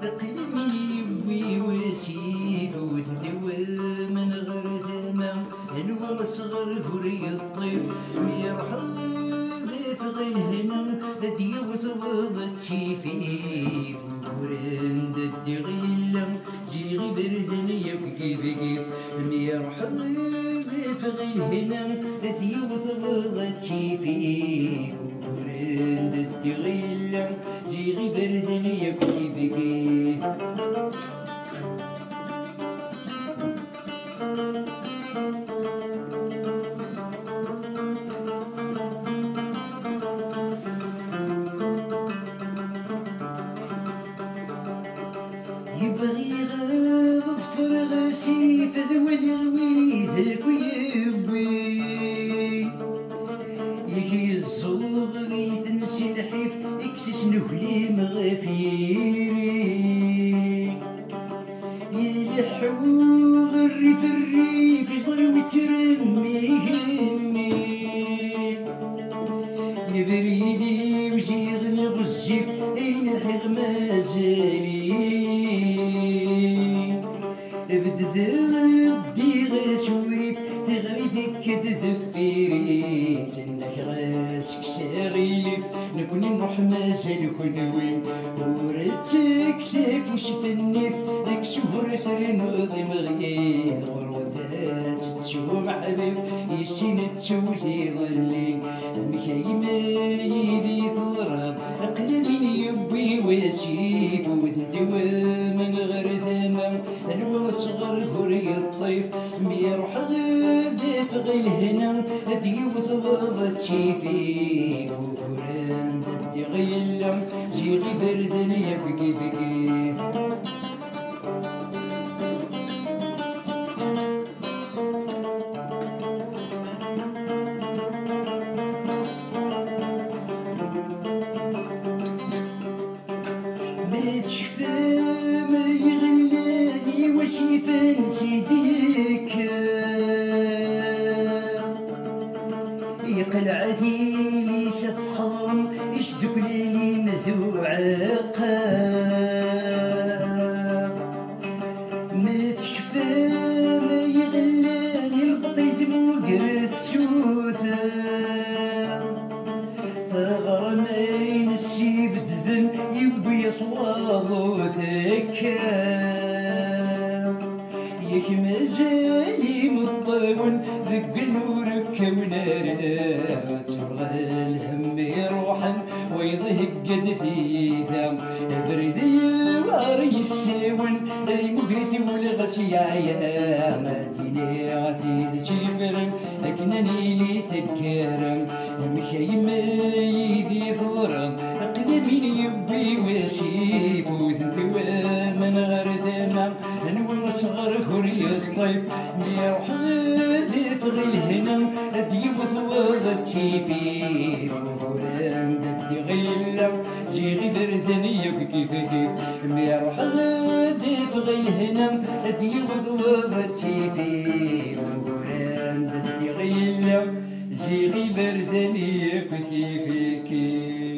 قلمي وسيف وثدوى من غير ثمام انوى صغر هري الطيف يرحل ضيف غير هنا هدي وثوضت شيفي ورند الدغيلة زيغي برزن يبقي كيف يرحل ضيف غير هنا هدي وثوضت شيفي ورند الدغيلة زيغي برزن يبقي كيف يبغي غاض ضفر غسيف ذوي الغويث ويبوي يجي الصغري تنسي الحيف اكسس نخلي مغفيري يلحو الريف الريف يصلو ترميهني يبريدي وزيغ غزيف اين الحق مازالي بدت ردي غسوريف تغري سكت ذفيري جنك غاسك ساغيلف نكوني نروح مازال خنوين ورتك سيف وشفنيف ذاك شهر ثرنوضي مغير غروذات تشوم حبيب يسين تسوثي ظلي مكايمة يدي ضرب أقلبني يبي ويسيف وثدوى من غير ثمام أنوى صغر هري الطيف ميروح ذات غيل هنا هدي وثوضت شيفي وكران ددي غيلة زيغي بردن يبقي فقي متشفى ما يغلاني وسيفا سيديك يقلع ذيلي سفخر يشدق ليلي مثوعقا متشفى ما يغلاني البطيت موقرت سوثا ثغر مين السيف دذن يبي صواضو ذكا يك مازالي مطون ذق نورك ونارات تبغى الهم يروحن ويضهق قد ثيثام برذي واري الساون اي مقرسي والغسي عيام ديني غثيث شيفرن اكنني لي ثكرم مخيمة يدي ضرب اقلبيني يبي وسيف وثنتوى من غير ثمام انوى صغر هري الطيف ميروح ذيف غيل هنا ادي وثوضت شيفي وهران ددي غيلة زيغي برثني كيف كيف ميروح ذيف غيل هنا ادي وثوضت شيفي وهران ددي غيلة زيغي برثني كيف كيف